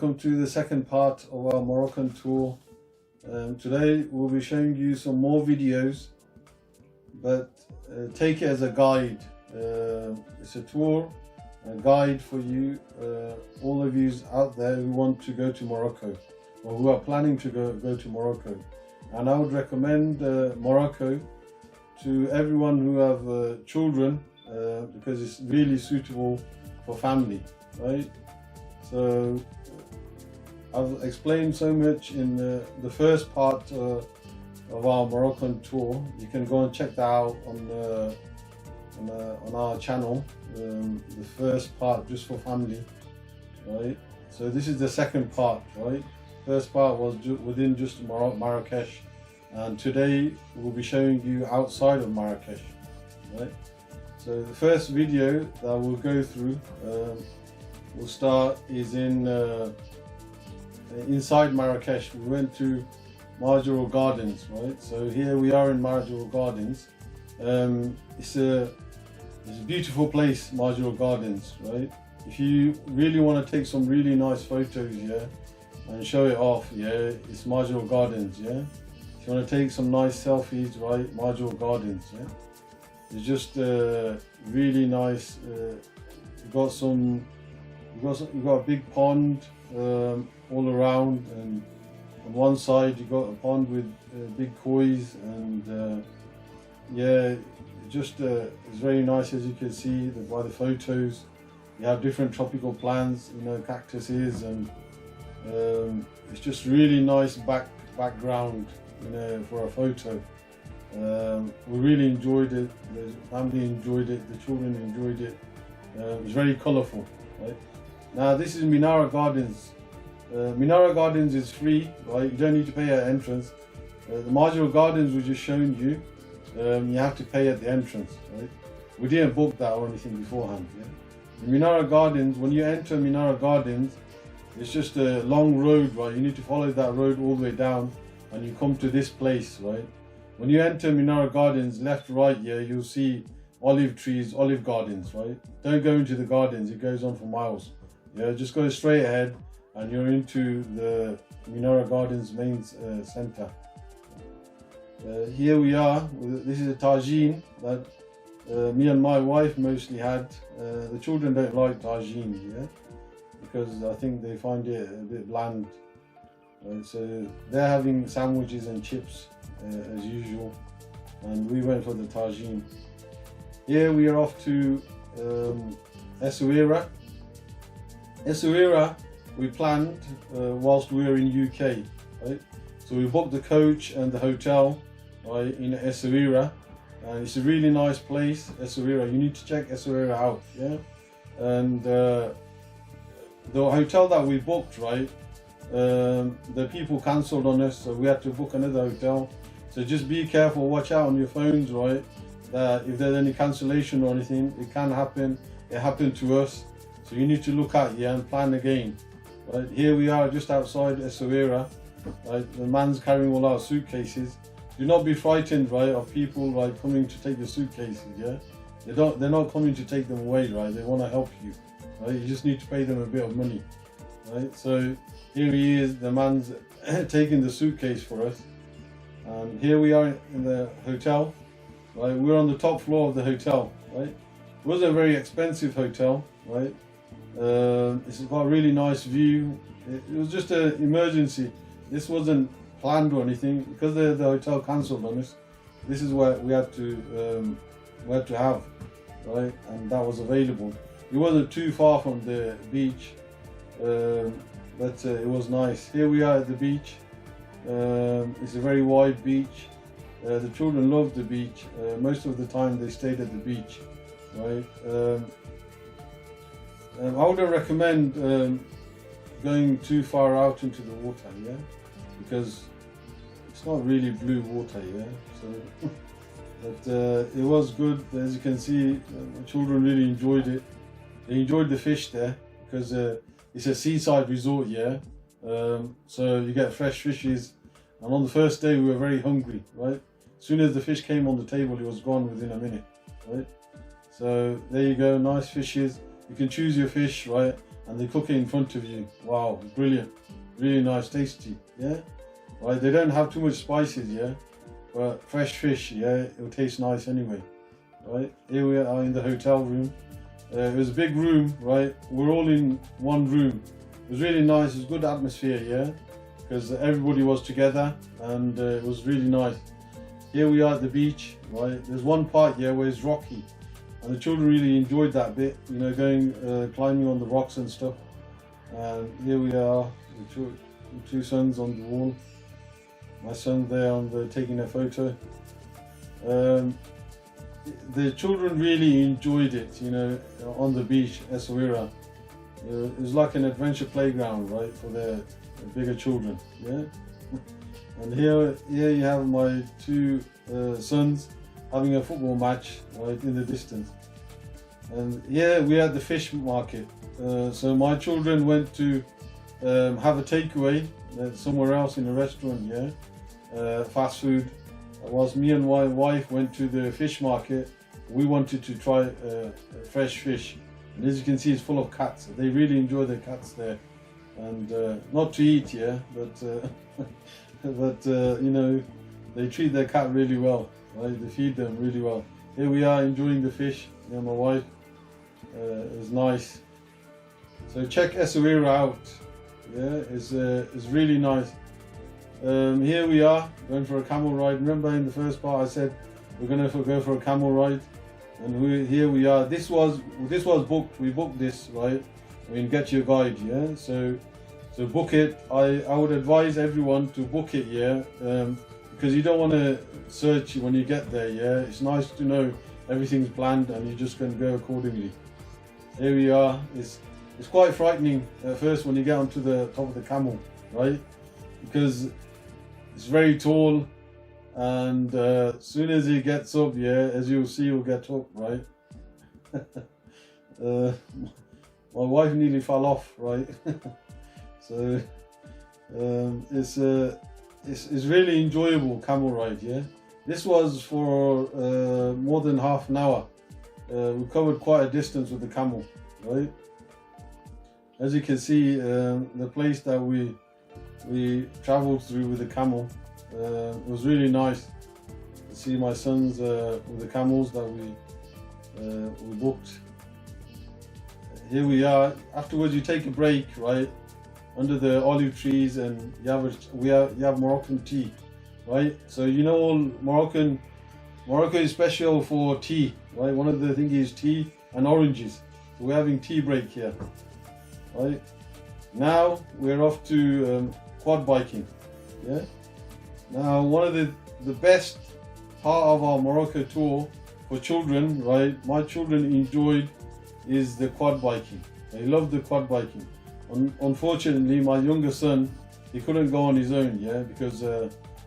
welcome to the second part of our Moroccan tour. Today we'll be showing you some more videos, but take it as a guide. It's a tour, a guide for you, all of you out there who want to go to Morocco or who are planning to go to Morocco. And I would recommend Morocco to everyone who have children because it's really suitable for family, right? So I've explained so much in the first part of our Moroccan tour. You can go and check that out on our channel. The first part just for family, right? So this is the second part, right? First part was within just Marrakesh, and today we'll be showing you outside of Marrakesh, right? So the first video that we'll go through, we'll start is inside Marrakesh. We went to Marjorelle Gardens, right? So here we are in Marjorelle Gardens. It's a beautiful place, Marjorelle Gardens, right? If you really want to take some really nice photos, yeah, and show it off, yeah, it's Marjorelle Gardens, yeah. If you want to take some nice selfies, right, Marjorelle Gardens, yeah. It's just really nice. You've got a big pond all around, and on one side you've got a pond with big kois, and yeah, just it's very nice, as you can see by the photos. You have different tropical plants, you know, cactuses, and it's just really nice background, you know, for a photo. We really enjoyed it. The family enjoyed it. The children enjoyed it. It was very colourful, right? Now this is Minara Gardens. Minara Gardens is free, right? You don't need to pay at entrance. The Marjorelle Gardens we just shown you, you have to pay at the entrance, right? We didn't book that or anything beforehand. Yeah? In Minara Gardens, when you enter Minara Gardens, it's just a long road, right? You need to follow that road all the way down, and you come to this place, right? When you enter Minara Gardens, left, right, yeah, you'll see olive trees, olive gardens, right? Don't go into the gardens, it goes on for miles. Yeah, just go straight ahead and you're into the Minara Gardens main center. Here we are. This is a tagine that me and my wife mostly had. The children don't like tagine, yeah, because I think they find it a bit bland. So they're having sandwiches and chips as usual, and we went for the tagine. Here we are off to Essaouira. Essaouira we planned whilst we were in UK, right? So we booked the coach and the hotel, right, in Essaouira, and it's a really nice place, Essaouira. You need to check Essaouira out, yeah. And the hotel that we booked, right, the people cancelled on us, so we had to book another hotel. So just be careful, watch out on your phones, right, that if there's any cancellation or anything, it can happen. It happened to us, so you need to look at, yeah, and plan again. Right, here we are just outside Essaouira, right? The man's carrying all our suitcases. Do not be frightened, right, of people, right, coming to take your suitcases, yeah. They're not coming to take them away, right? They want to help you, right? You just need to pay them a bit of money, right? So here he is, the man's taking the suitcase for us. And here we are in the hotel, right? We're on the top floor of the hotel, right? It was a very expensive hotel, right? It's got a really nice view. It was just an emergency. This wasn't planned or anything, because the hotel cancelled on us. This is what we had to have, right? And that was available. It wasn't too far from the beach, but it was nice. Here we are at the beach. It's a very wide beach. The children loved the beach. Most of the time they stayed at the beach, right? I wouldn't recommend going too far out into the water, yeah, because it's not really blue water, yeah. So, but it was good. As you can see, the children really enjoyed it. They enjoyed the fish there because it's a seaside resort, yeah. So you get fresh fishes, and on the first day we were very hungry, right? As soon as the fish came on the table, it was gone within a minute, right? So there you go, nice fishes. You can choose your fish, right? and they cook it in front of you. Wow, brilliant, really nice, tasty, yeah. Right, they don't have too much spices, yeah, but fresh fish, yeah, it'll taste nice anyway. Right, here we are in the hotel room. It was a big room, right? We're all in one room. It was really nice. It was good atmosphere, yeah, because everybody was together, and it was really nice. Here we are at the beach, right? There's one part here where it's rocky, and the children really enjoyed that bit, you know, going climbing on the rocks and stuff. And here we are, the two sons on the wall. My son there taking a photo. The children really enjoyed it, you know, on the beach, Essaouira. It was like an adventure playground, right, for the bigger children, yeah. And here you have my two sons having a football match, right, in the distance. And here we had the fish market. So my children went to have a takeaway somewhere else in a restaurant, yeah, fast food. Whilst me and my wife went to the fish market, we wanted to try fresh fish. And as you can see, it's full of cats. They really enjoy the cats there. And not to eat, yeah, but but you know, they treat their cat really well, right? They feed them really well. Here we are enjoying the fish, yeah, my wife. It was nice. So check Essaouira out, yeah, it's really nice. Here we are going for a camel ride. Remember in the first part I said we're going to go for a camel ride, and here we are. This was booked. We booked this, right? I mean, get your guide, yeah. So book it. I would advise everyone to book it, yeah, because you don't want to search when you get there, yeah. It's nice to know everything's planned and you're just going to go accordingly. Here we are. It's quite frightening at first when you get onto the top of the camel, right? Because it's very tall, and as soon as he gets up, yeah, as you'll see, he'll get up, right? My wife nearly fell off, right? So it's really enjoyable camel ride, yeah. This was for more than half an hour. We covered quite a distance with the camel, right? As you can see, the place that we traveled through with the camel, it was really nice to see my sons with the camels that we booked. Here we are. Afterwards, you take a break, right, under the olive trees, and you have Moroccan tea, right? So you know, all Morocco is special for tea, right? One of the things is tea and oranges. So we're having tea break here, right? Now we're off to quad biking, yeah. Now one of the best part of our Morocco tour for children, right, my children enjoyed, is the quad biking. They love the quad biking. Unfortunately, my younger son, he couldn't go on his own, yeah, because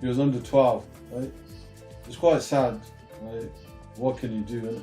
he was under 12, right. It's quite sad, right? What can you do,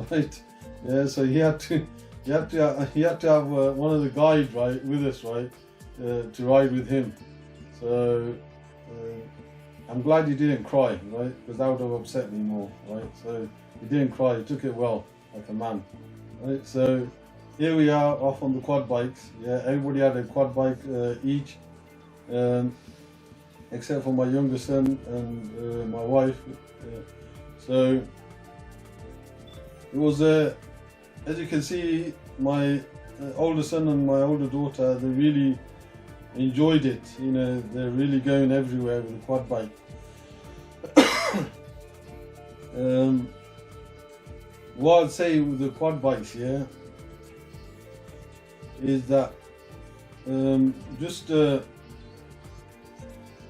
right? Yeah, so he had to have one of the guides, right, with us, right, to ride with him. So I'm glad he didn't cry, right, because that would have upset me more, right? So he didn't cry. He took it well, like a man, right? So here we are off on the quad bikes. Yeah, everybody had a quad bike each, except for my younger son and my wife. So it was as you can see, my older son and my older daughter, they really enjoyed it. You know, they're really going everywhere with the quad bike. What I'd say with the quad bikes, yeah, is that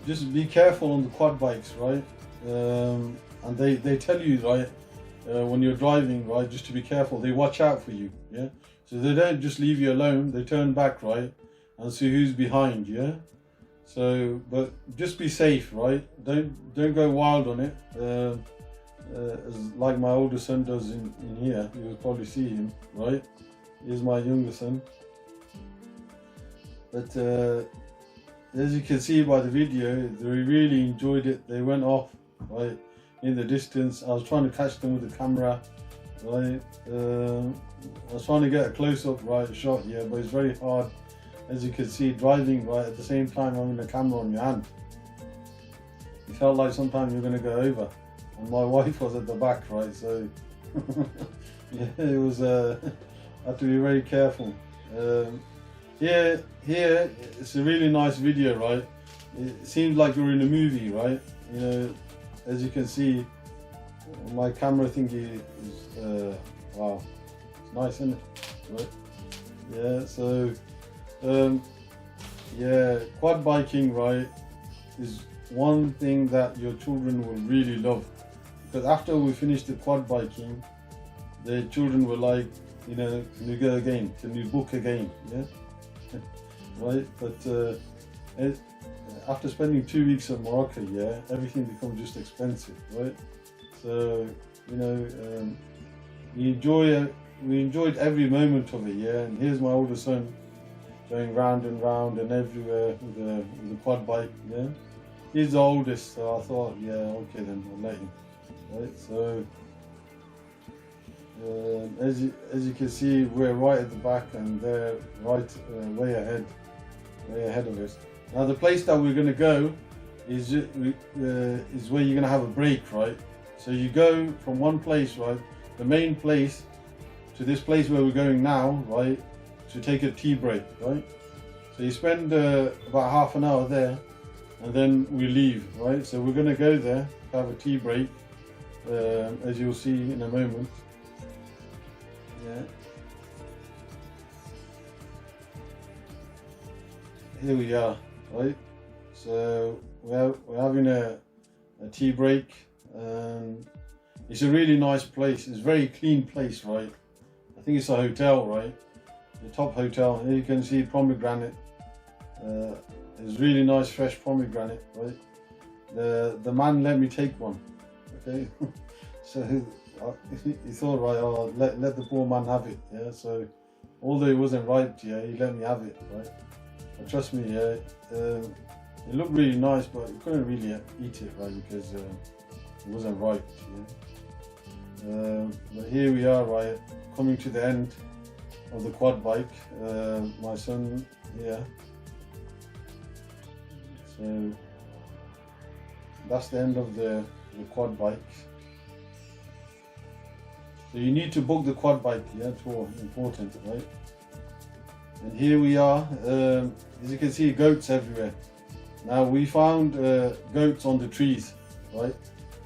just be careful on the quad bikes, right? And they tell you, right, when you're driving, right, just to be careful. They watch out for you, yeah. So they don't just leave you alone. They turn back, right, and see who's behind, yeah. So, but just be safe, right? Don't go wild on it. Like my older son does in here. You will probably see him, right? Here's my younger son. But as you can see by the video, they really enjoyed it. They went off, right, in the distance. I was trying to catch them with the camera, right? I was trying to get a close-up right shot here, but it's very hard, as you can see, driving right at the same time having the camera on your hand. It felt like sometimes you're going to go over, and my wife was at the back, right? So yeah, it was. I had to be very careful. Here, it's a really nice video, right? It seems like you're in a movie, right? You know, as you can see, my camera thingy is wow, it's nice, isn't it? Right? Yeah. So, yeah, quad biking, right, is one thing that your children will really love, because after we finish the quad biking, the children were like, you know, can you go again? Can you book again? Yeah. Right, but after spending 2 weeks in Morocco, yeah, everything becomes just expensive, right? So, you know, we enjoyed every moment of it, yeah. And here's my older son going round and round and everywhere with the quad bike, yeah. He's the oldest, so I thought, yeah, okay then, I'll let him, right? So, as you can see, we're right at the back, and they're right way ahead of us. Now the place that we're going to go is where you're going to have a break, right? So you go from one place, right, the main place, to this place where we're going now, right, to take a tea break, right? So you spend about half an hour there, and then we leave, right? So we're going to go there, have a tea break, as you'll see in a moment. Yeah. Here we are, right? So we're having a tea break, and it's a really nice place. It's a very clean place, right? I think it's a hotel, right? The top hotel. Here you can see pomegranate. It's really nice fresh pomegranate, right? The man let me take one, okay? So he thought, right, oh, let the poor man have it, yeah. So although it wasn't ripe, yeah, he let me have it, right? But trust me, yeah, it looked really nice, but you couldn't really eat it, right, because it wasn't ripe, yeah. But here we are, right, coming to the end of the quad bike. My son here. So that's the end of the quad bike. So you need to book the quad bike, yeah, it's all important, right? And here we are, as you can see, goats everywhere. Now we found goats on the trees, right?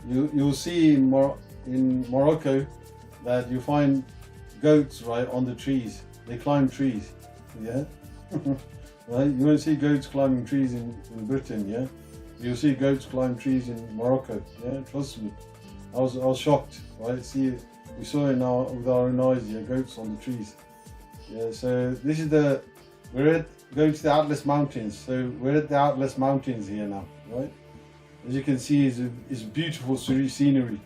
You'll see in Morocco that you find goats, right, on the trees. They climb trees, yeah? Right? You won't see goats climbing trees in Britain, yeah? You'll see goats climb trees in Morocco, yeah? Trust me. I was shocked, right? We saw it now with our own eyes, yeah, goats on the trees. Yeah, so this is going to the Atlas Mountains. So we're at the Atlas Mountains here now, right? As you can see, is beautiful scenery.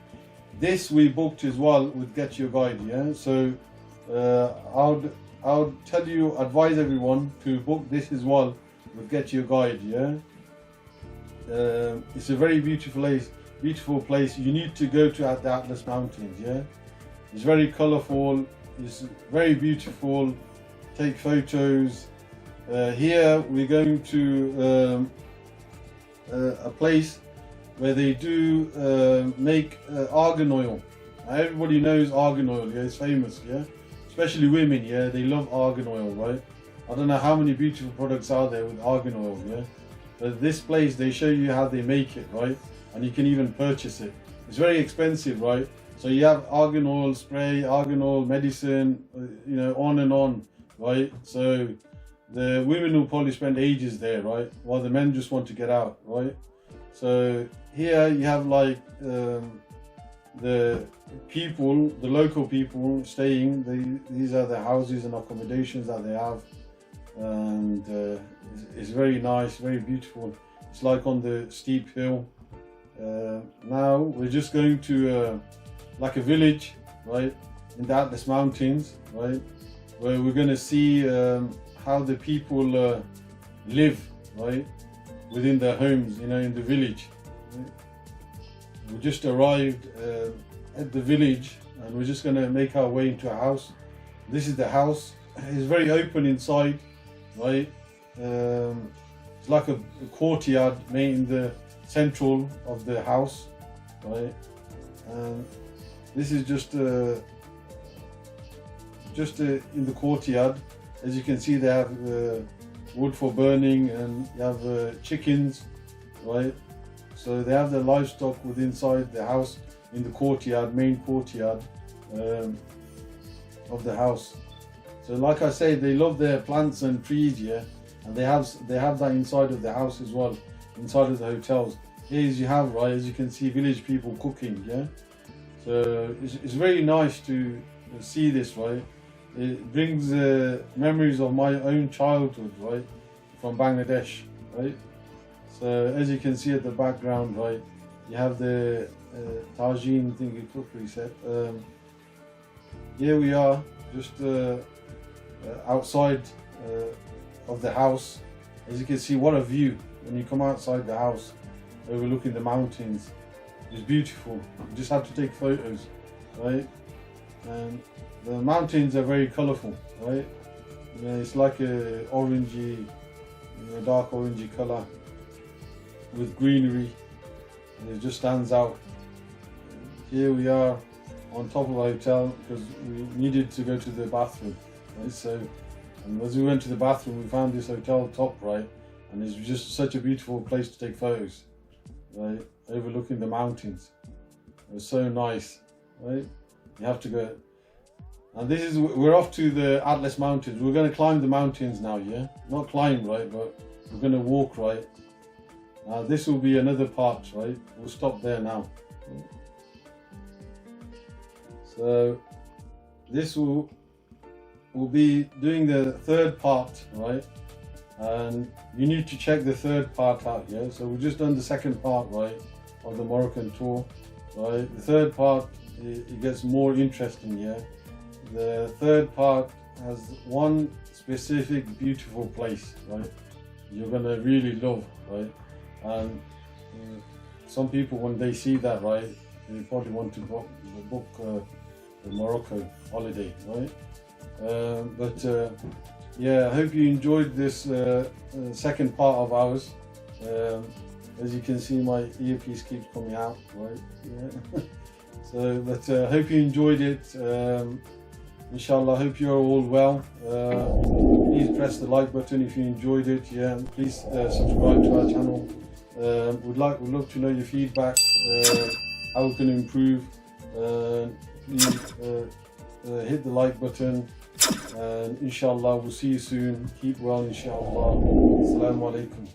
This we booked as well with Get Your Guide, yeah? So I would advise everyone to book this as well with Get Your Guide, yeah? It's a very beautiful place. You need to go to the Atlas Mountains, yeah? It's very colourful, it's very beautiful, take photos. Here we're going to a place where they do make argan oil. Everybody knows argan oil, yeah, it's famous, yeah? Especially women, yeah, they love argan oil, right? I don't know how many beautiful products are there with argan oil, yeah? But this place, they show you how they make it, right? And you can even purchase it. It's very expensive, right? So you have argan oil spray, argan oil medicine, you know, on and on, right? So the women will probably spend ages there, right? While the men just want to get out, right? So here you have like the local people staying. These are the houses and accommodations that they have, and it's very nice, very beautiful. It's like on the steep hill. Now we're just going to like a village, right, in the Atlas Mountains, right, where we're going to see how the people live, right, within their homes, you know, in the village. Right? We just arrived at the village, and we're just going to make our way into a house. This is the house. It's very open inside, right? It's like a courtyard made in the central of the house, right? And this is just in the courtyard. As you can see, they have wood for burning, and you have chickens, right? So they have their livestock within inside the house in the courtyard, main courtyard of the house. So like I say, they love their plants and trees, yeah, and they have that inside of the house as well, inside of the hotels. Here you have, right, as you can see, village people cooking, yeah. So it's very nice to see this, right. It brings memories of my own childhood, right, from Bangladesh, right. So as you can see at the background, right, you have the tagine thingy cookery set. Here we are, just outside of the house. As you can see, what a view when you come outside the house, overlooking the mountains. It's beautiful. You just have to take photos, right? And the mountains are very colourful, right? You know, it's like a orangey, dark orangey colour with greenery, and it just stands out. Here we are on top of a hotel because we needed to go to the bathroom, right? So, and as we went to the bathroom, we found this hotel top, right? And it's just such a beautiful place to take photos, right? Overlooking the mountains. It was so nice, right? You have to go. And this is, we're off to the Atlas Mountains. We're going to climb the mountains now, yeah? Not climb, right? But we're going to walk, right? This will be another part, right? We'll stop there now. So this will be doing the third part, right? And you need to check the third part out, yeah? So we've just done the second part, right, of the Moroccan tour, right? The third part, it gets more interesting, yeah? The third part has one specific beautiful place, right? You're gonna really love, right? And some people, when they see that, right, they probably want to book the Morocco holiday, right? Yeah, I hope you enjoyed this second part of ours. As you can see, my earpiece keeps coming out, right? Yeah. So, but I hope you enjoyed it. Inshallah, I hope you're all well. Please press the like button if you enjoyed it. Yeah, and please subscribe to our channel. We'd love to know your feedback, how we can improve. Please hit the like button, and inshallah we'll see you soon. Keep well, inshallah. Assalamu alaikum.